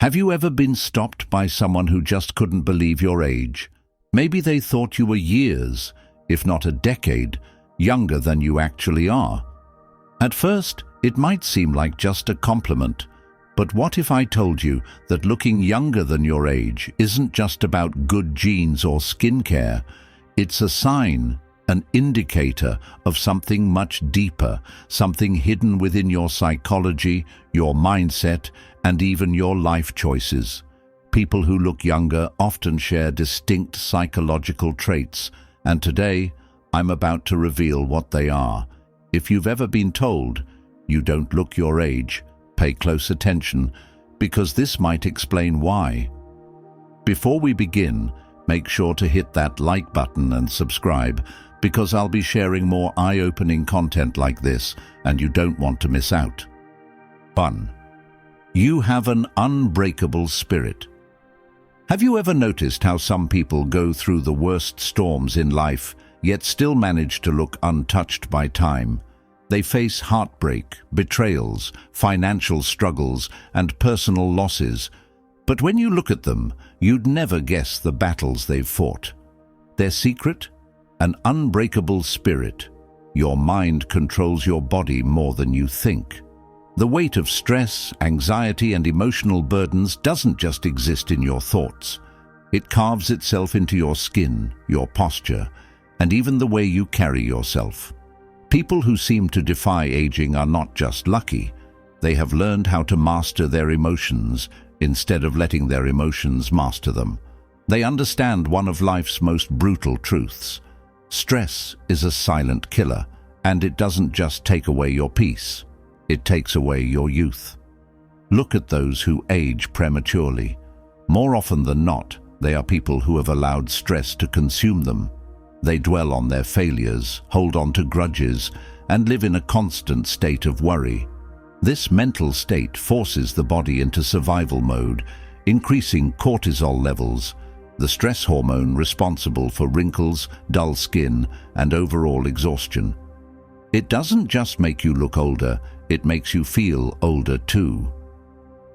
Have you ever been stopped by someone who just couldn't believe your age? Maybe they thought you were years, if not a decade, younger than you actually are. At first, it might seem like just a compliment, but what if I told you that looking younger than your age isn't just about good genes or skincare? It's a sign, an indicator of something much deeper, something hidden within your psychology, your mindset, and even your life choices. People who look younger often share distinct psychological traits, and today I'm about to reveal what they are. If you've ever been told you don't look your age, pay close attention, because this might explain why. Before we begin, make sure to hit that like button and subscribe, because I'll be sharing more eye-opening content like this, and you don't want to miss out. 1. You have an unbreakable spirit. Have you ever noticed how some people go through the worst storms in life, yet still manage to look untouched by time? They face heartbreak, betrayals, financial struggles, and personal losses. But when you look at them, you'd never guess the battles they've fought. Their secret? An unbreakable spirit. Your mind controls your body more than you think. The weight of stress, anxiety, and emotional burdens doesn't just exist in your thoughts. It carves itself into your skin, your posture, and even the way you carry yourself. People who seem to defy aging are not just lucky. They have learned how to master their emotions instead of letting their emotions master them. They understand one of life's most brutal truths. Stress is a silent killer, and it doesn't just take away your peace. It takes away your youth. Look at those who age prematurely. More often than not, they are people who have allowed stress to consume them. They dwell on their failures, hold on to grudges, and live in a constant state of worry. This mental state forces the body into survival mode, increasing cortisol levels, the stress hormone responsible for wrinkles, dull skin, and overall exhaustion. It doesn't just make you look older, it makes you feel older too.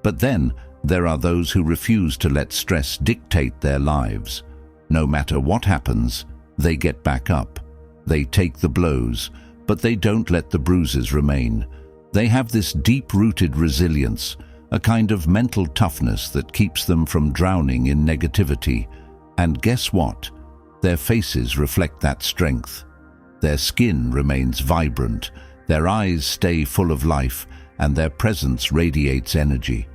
But then, there are those who refuse to let stress dictate their lives. No matter what happens, they get back up. They take the blows, but they don't let the bruises remain. They have this deep-rooted resilience, a kind of mental toughness that keeps them from drowning in negativity. And guess what? Their faces reflect that strength. Their skin remains vibrant, their eyes stay full of life, and their presence radiates energy.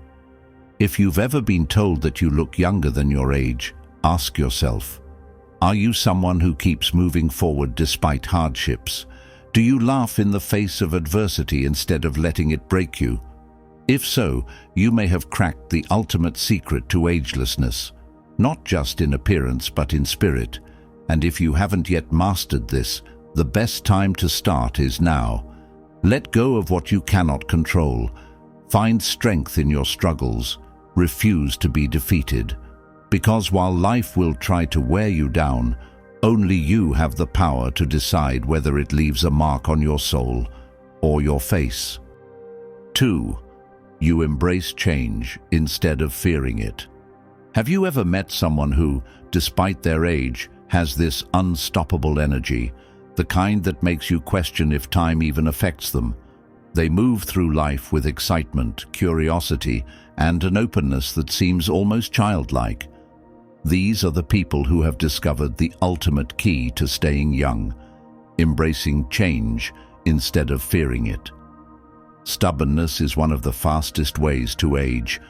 If you've ever been told that you look younger than your age, ask yourself, are you someone who keeps moving forward despite hardships? Do you laugh in the face of adversity instead of letting it break you? If so, you may have cracked the ultimate secret to agelessness, not just in appearance but in spirit. And if you haven't yet mastered this, the best time to start is now. Let go of what you cannot control. Find strength in your struggles. Refuse to be defeated. Because while life will try to wear you down, only you have the power to decide whether it leaves a mark on your soul or your face. 2. You embrace change instead of fearing it. Have you ever met someone who, despite their age, has this unstoppable energy, the kind that makes you question if time even affects them? They move through life with excitement, curiosity, and an openness that seems almost childlike. These are the people who have discovered the ultimate key to staying young, embracing change instead of fearing it. Stubbornness is one of the fastest ways to age,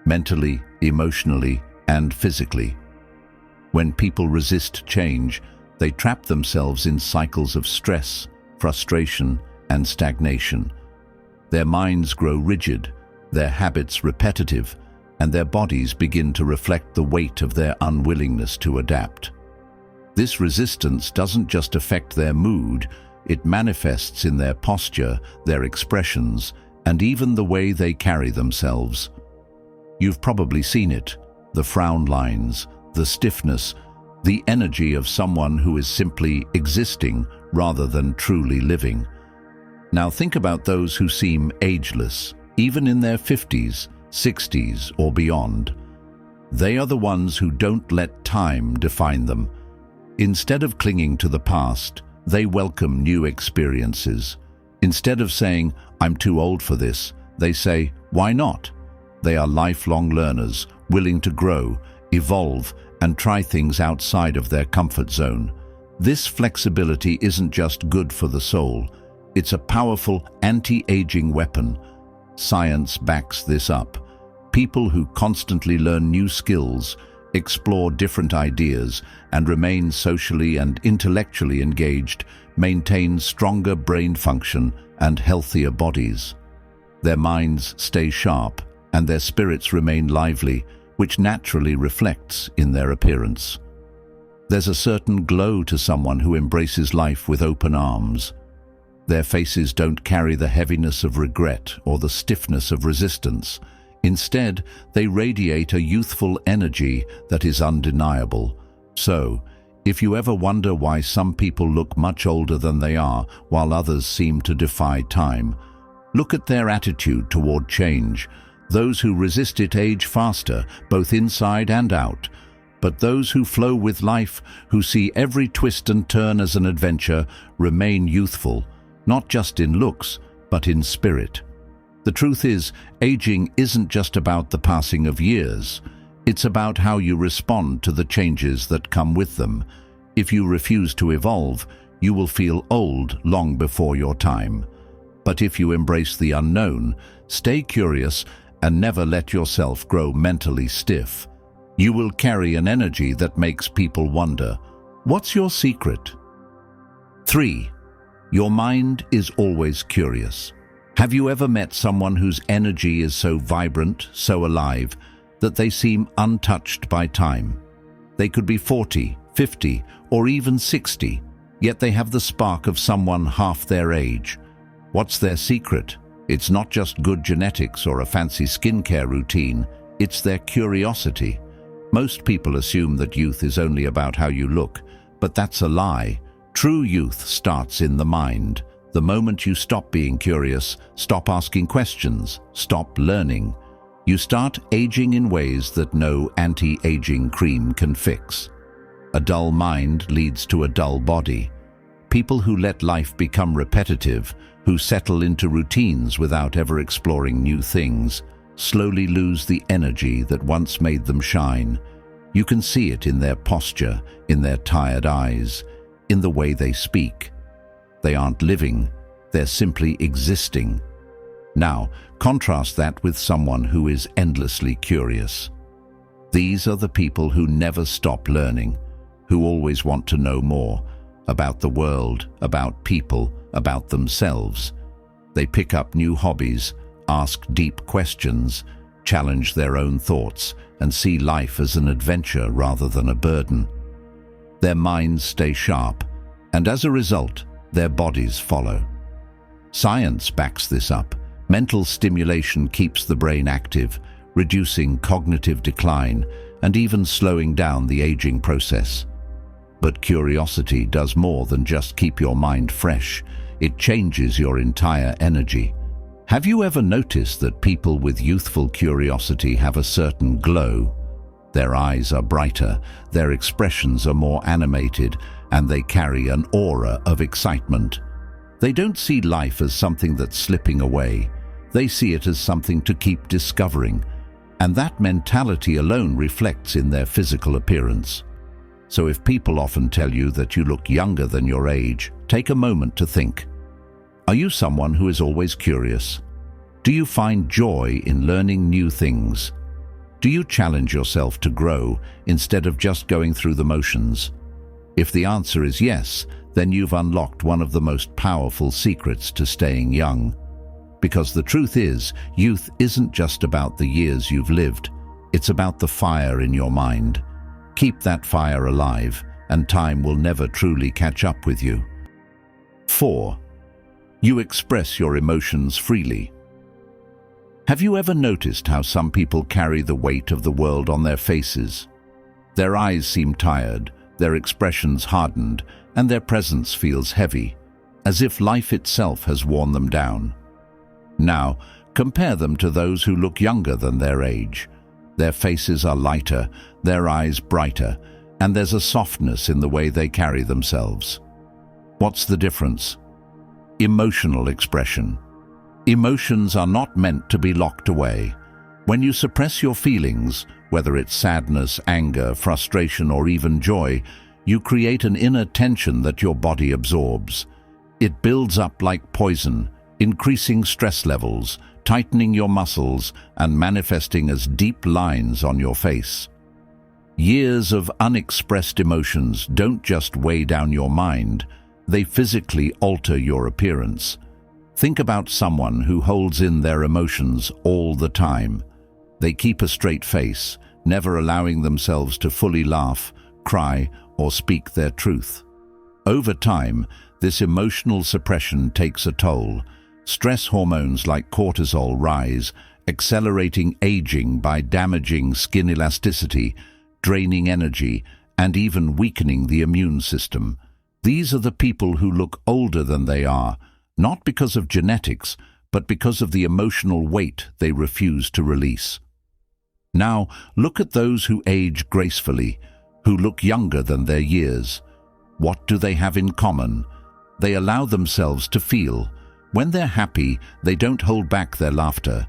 mentally, emotionally, and physically. When people resist change, they trap themselves in cycles of stress, frustration, and stagnation. Their minds grow rigid, their habits repetitive, and their bodies begin to reflect the weight of their unwillingness to adapt. This resistance doesn't just affect their mood, it manifests in their posture, their expressions, and even the way they carry themselves. You've probably seen it, the frown lines, the stiffness, the energy of someone who is simply existing rather than truly living. Now think about those who seem ageless, even in their 50s. 60s, or beyond. They are the ones who don't let time define them. Instead of clinging to the past, they welcome new experiences. Instead of saying, "I'm too old for this," they say, "Why not?" They are lifelong learners, willing to grow, evolve, and try things outside of their comfort zone. This flexibility isn't just good for the soul, it's a powerful anti-aging weapon. Science backs this up. People who constantly learn new skills, explore different ideas, and remain socially and intellectually engaged maintain stronger brain function and healthier bodies. Their minds stay sharp, and their spirits remain lively, which naturally reflects in their appearance. There's a certain glow to someone who embraces life with open arms. Their faces don't carry the heaviness of regret or the stiffness of resistance. Instead, they radiate a youthful energy that is undeniable. So, if you ever wonder why some people look much older than they are while others seem to defy time, look at their attitude toward change. Those who resist it age faster, both inside and out. But those who flow with life, who see every twist and turn as an adventure, remain youthful, not just in looks, but in spirit. The truth is, aging isn't just about the passing of years. It's about how you respond to the changes that come with them. If you refuse to evolve, you will feel old long before your time. But if you embrace the unknown, stay curious, and never let yourself grow mentally stiff, you will carry an energy that makes people wonder, what's your secret? 3. Your mind is always curious. Have you ever met someone whose energy is so vibrant, so alive, that they seem untouched by time? They could be 40, 50, or even 60, yet they have the spark of someone half their age. What's their secret? It's not just good genetics or a fancy skincare routine, it's their curiosity. Most people assume that youth is only about how you look, but that's a lie. True youth starts in the mind. The moment you stop being curious, stop asking questions, stop learning, you start aging in ways that no anti-aging cream can fix. A dull mind leads to a dull body. People who let life become repetitive, who settle into routines without ever exploring new things, slowly lose the energy that once made them shine. You can see it in their posture, in their tired eyes, in the way they speak. They aren't living, they're simply existing. Now, contrast that with someone who is endlessly curious. These are the people who never stop learning, who always want to know more about the world, about people, about themselves. They pick up new hobbies, ask deep questions, challenge their own thoughts, and see life as an adventure rather than a burden. Their minds stay sharp, and as a result, their bodies follow. Science backs this up. Mental stimulation keeps the brain active, reducing cognitive decline and even slowing down the aging process. But curiosity does more than just keep your mind fresh. It changes your entire energy. Have you ever noticed that people with youthful curiosity have a certain glow? Their eyes are brighter, their expressions are more animated, and they carry an aura of excitement. They don't see life as something that's slipping away. They see it as something to keep discovering. And that mentality alone reflects in their physical appearance. So if people often tell you that you look younger than your age, take a moment to think. Are you someone who is always curious? Do you find joy in learning new things? Do you challenge yourself to grow instead of just going through the motions? If the answer is yes, then you've unlocked one of the most powerful secrets to staying young. Because the truth is, youth isn't just about the years you've lived, it's about the fire in your mind. Keep that fire alive, and time will never truly catch up with you. 4. You express your emotions freely. Have you ever noticed how some people carry the weight of the world on their faces? Their eyes seem tired, their expressions hardened, and their presence feels heavy, as if life itself has worn them down. Now, Compare them to those who look younger than their age. Their faces are lighter, their eyes brighter, and there's a softness in the way they carry themselves. What's the difference? Emotional expression. Emotions are not meant to be locked away. When you suppress your feelings, whether it's sadness, anger, frustration, or even joy, you create an inner tension that your body absorbs. It builds up like poison, increasing stress levels, tightening your muscles, and manifesting as deep lines on your face. Years of unexpressed emotions don't just weigh down your mind, they physically alter your appearance. Think about someone who holds in their emotions all the time. They keep a straight face, never allowing themselves to fully laugh, cry, or speak their truth. Over time, this emotional suppression takes a toll. Stress hormones like cortisol rise, accelerating aging by damaging skin elasticity, draining energy, and even weakening the immune system. These are the people who look older than they are, not because of genetics, but because of the emotional weight they refuse to release. Now, look at those who age gracefully, who look younger than their years. What do they have in common? They allow themselves to feel. When they're happy, they don't hold back their laughter.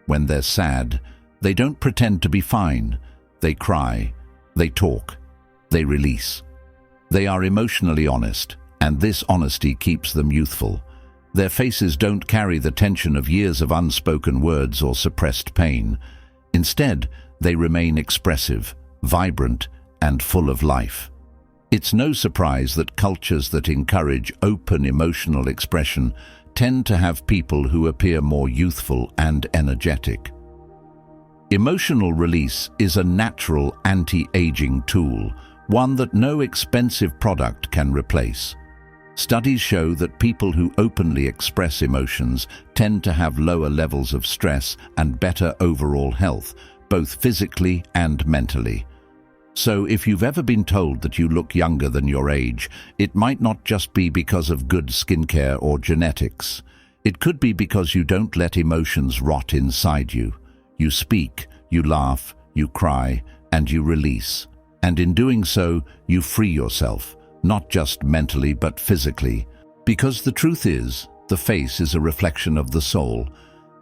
When they're sad, they don't pretend to be fine. They cry, they talk, they release. They are emotionally honest, and this honesty keeps them youthful. Their faces don't carry the tension of years of unspoken words or suppressed pain. Instead, they remain expressive, vibrant, and full of life. It's no surprise that cultures that encourage open emotional expression tend to have people who appear more youthful and energetic. Emotional release is a natural anti-aging tool, one that no expensive product can replace. Studies show that people who openly express emotions tend to have lower levels of stress and better overall health, both physically and mentally. So if you've ever been told that you look younger than your age, it might not just be because of good skincare or genetics. It could be because you don't let emotions rot inside you. You speak, you laugh, you cry, and you release. And in doing so, you free yourself, not just mentally but physically. Because the truth is, the face is a reflection of the soul,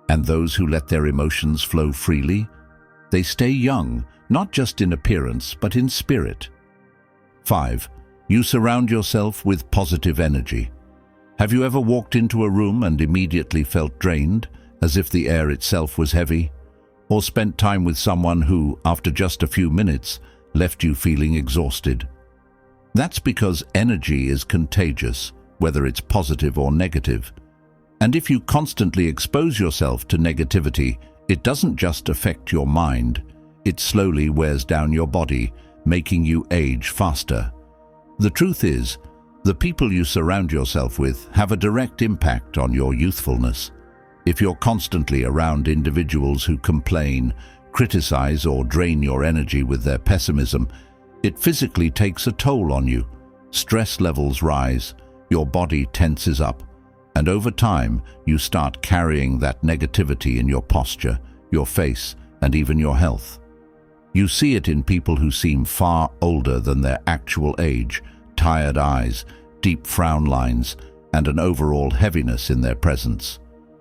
and those who let their emotions flow freely, they stay young, not just in appearance but in spirit. 5. You surround yourself with positive energy. Have you ever walked into a room and immediately felt drained, as if the air itself was heavy? Or spent time with someone who, after just a few minutes, left you feeling exhausted? That's because energy is contagious, whether it's positive or negative. And if you constantly expose yourself to negativity, it doesn't just affect your mind, it slowly wears down your body, making you age faster. The truth is, the people you surround yourself with have a direct impact on your youthfulness. If you're constantly around individuals who complain, criticize, or drain your energy with their pessimism, it physically takes a toll on you. Stress levels rise, your body tenses up, and over time you start carrying that negativity in your posture, your face, and even your health. You see it in people who seem far older than their actual age, tired eyes, deep frown lines, and an overall heaviness in their presence.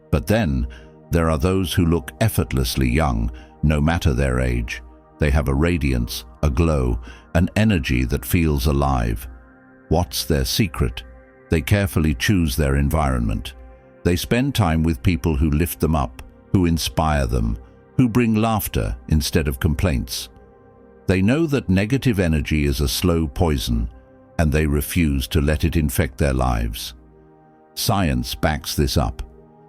But then, there are those who look effortlessly young, no matter their age. They have a radiance, a glow, an energy that feels alive. What's their secret? They carefully choose their environment. They spend time with people who lift them up, who inspire them, who bring laughter instead of complaints. They know that negative energy is a slow poison, and they refuse to let it infect their lives. Science backs this up.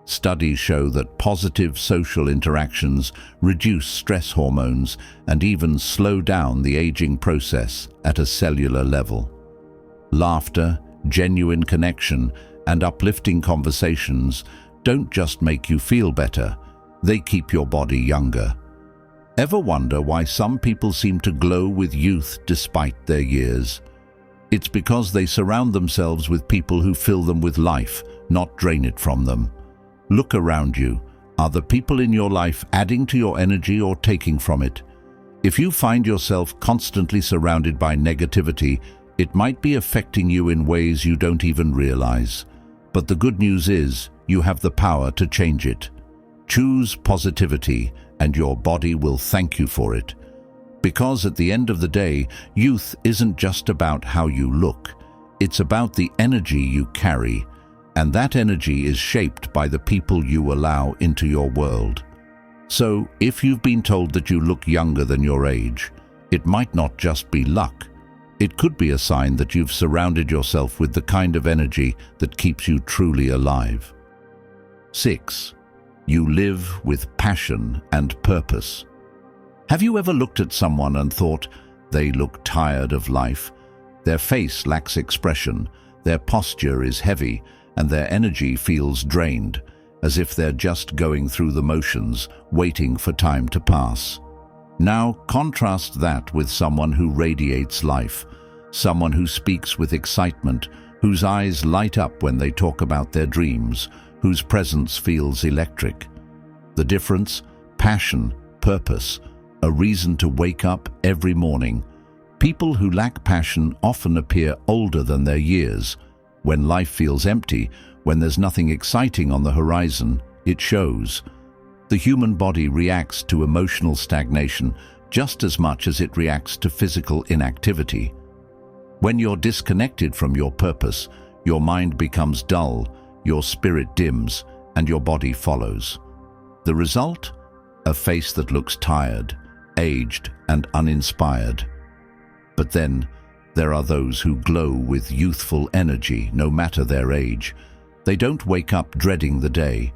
Studies show that positive social interactions reduce stress hormones and even slow down the aging process at a cellular level. Laughter, genuine connection, and uplifting conversations don't just make you feel better, they keep your body younger. Ever wonder why some people seem to glow with youth despite their years? It's because they surround themselves with people who fill them with life, not drain it from them. Look around you. Are the people in your life adding to your energy or taking from it? If you find yourself constantly surrounded by negativity, it might be affecting you in ways you don't even realize. But the good news is, you have the power to change it. Choose positivity, and your body will thank you for it. Because at the end of the day, youth isn't just about how you look. It's about the energy you carry, and that energy is shaped by the people you allow into your world. So, if you've been told that you look younger than your age, it might not just be luck. It could be a sign that you've surrounded yourself with the kind of energy that keeps you truly alive. 6. You live with passion and purpose. Have you ever looked at someone and thought, they look tired of life? Their face lacks expression, their posture is heavy, and their energy feels drained, as if they're just going through the motions, waiting for time to pass. Now, contrast that with someone who radiates life, someone who speaks with excitement, whose eyes light up when they talk about their dreams, whose presence feels electric. The difference? Passion, purpose, a reason to wake up every morning. People who lack passion often appear older than their years. When life feels empty, when there's nothing exciting on the horizon, it shows. The human body reacts to emotional stagnation just as much as it reacts to physical inactivity. When you're disconnected from your purpose, your mind becomes dull, your spirit dims, and your body follows. The result? A face that looks tired, aged, and uninspired. But then, there are those who glow with youthful energy, no matter their age. They don't wake up dreading the day.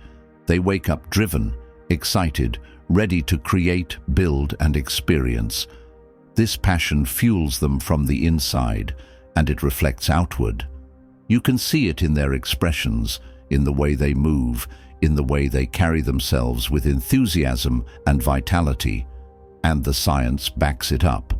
They wake up driven, excited, ready to create, build, and experience. This passion fuels them from the inside, and it reflects outward. You can see it in their expressions, in the way they move, in the way they carry themselves with enthusiasm and vitality. And the science backs it up.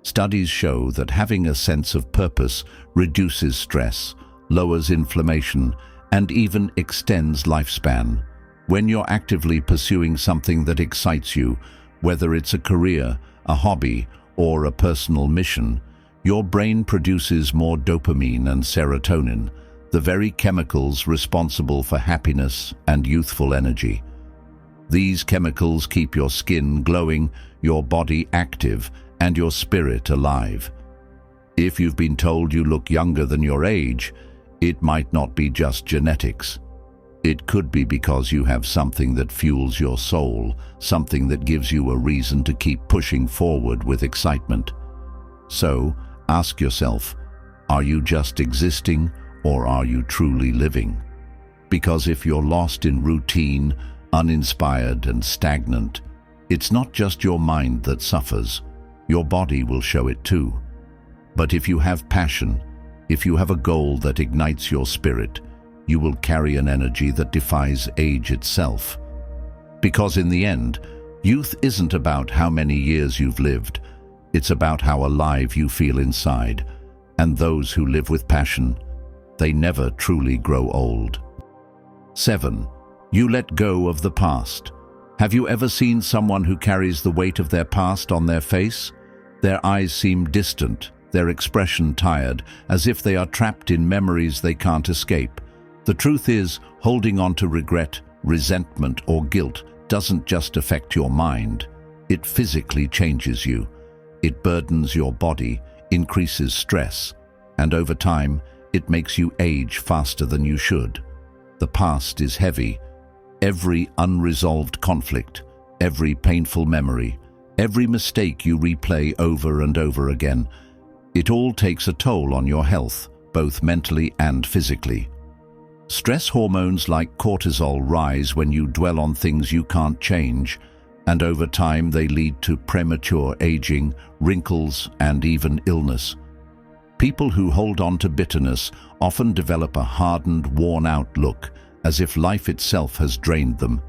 Studies show that having a sense of purpose reduces stress, lowers inflammation, and even extends lifespan. When you're actively pursuing something that excites you, whether it's a career, a hobby, or a personal mission, your brain produces more dopamine and serotonin, the very chemicals responsible for happiness and youthful energy. These chemicals keep your skin glowing, your body active, and your spirit alive. If you've been told you look younger than your age, it might not be just genetics. It could be because you have something that fuels your soul, something that gives you a reason to keep pushing forward with excitement. So, ask yourself, are you just existing or are you truly living? Because if you're lost in routine, uninspired and stagnant, it's not just your mind that suffers. Your body will show it too. But if you have passion, if you have a goal that ignites your spirit, you will carry an energy that defies age itself. Because in the end, youth isn't about how many years you've lived. It's about how alive you feel inside. And those who live with passion, they never truly grow old. 7. You let go of the past. Have you ever seen someone who carries the weight of their past on their face? Their eyes seem distant, their expression tired, as if they are trapped in memories they can't escape. The truth is, holding on to regret, resentment, or guilt doesn't just affect your mind. It physically changes you. It burdens your body, increases stress, and over time, it makes you age faster than you should. The past is heavy. Every unresolved conflict, every painful memory, every mistake you replay over and over again, it all takes a toll on your health, both mentally and physically. Stress hormones like cortisol rise when you dwell on things you can't change, and over time they lead to premature aging, wrinkles, and even illness. People who hold on to bitterness often develop a hardened, worn-out look, as if life itself has drained them.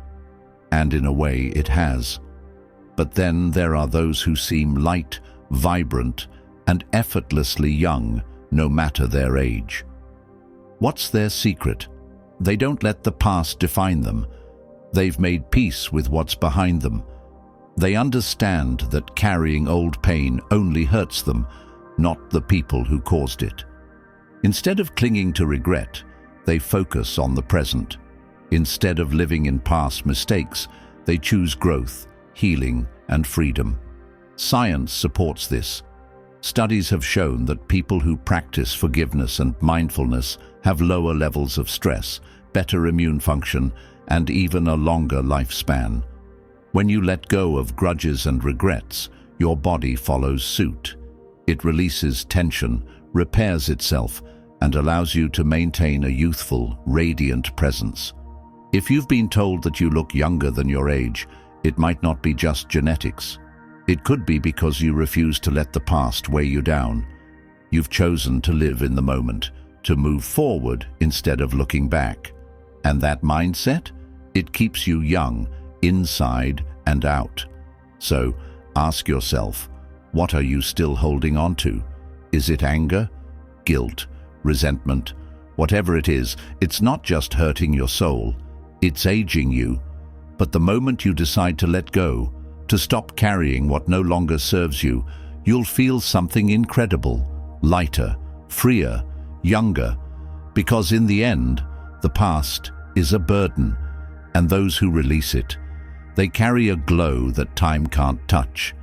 And in a way, it has. But then there are those who seem light, vibrant, and effortlessly young, no matter their age. What's their secret? They don't let the past define them. They've made peace with what's behind them. They understand that carrying old pain only hurts them, not the people who caused it. Instead of clinging to regret, they focus on the present. Instead of living in past mistakes, they choose growth, healing, and freedom. Science supports this. Studies have shown that people who practice forgiveness and mindfulness have lower levels of stress, better immune function, and even a longer lifespan. When you let go of grudges and regrets, your body follows suit. It releases tension, repairs itself, and allows you to maintain a youthful, radiant presence. If you've been told that you look younger than your age, it might not be just genetics. It could be because you refuse to let the past weigh you down. You've chosen to live in the moment, to move forward instead of looking back. And that mindset? It keeps you young, inside and out. So, ask yourself, what are you still holding on to? Is it anger, guilt, resentment? Whatever it is, it's not just hurting your soul, it's aging you. But the moment you decide to let go, to stop carrying what no longer serves you, you'll feel something incredible, lighter, freer, younger, because in the end, the past is a burden, and those who release it, they carry a glow that time can't touch.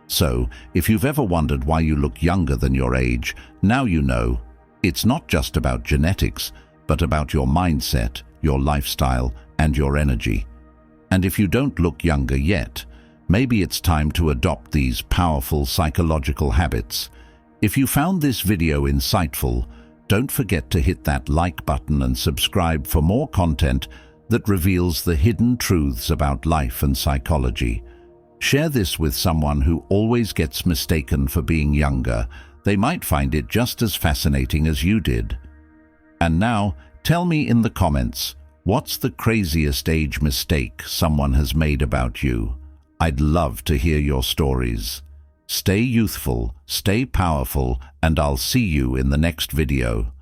So, if you've ever wondered why you look younger than your age, now you know. It's not just about genetics, but about your mindset, your lifestyle, and your energy. And if you don't look younger yet, maybe it's time to adopt these powerful psychological habits. If you found this video insightful, don't forget to hit that like button and subscribe for more content that reveals the hidden truths about life and psychology. Share this with someone who always gets mistaken for being younger. They might find it just as fascinating as you did. And now, tell me in the comments, what's the craziest age mistake someone has made about you? I'd love to hear your stories. Stay youthful, stay powerful, and I'll see you in the next video.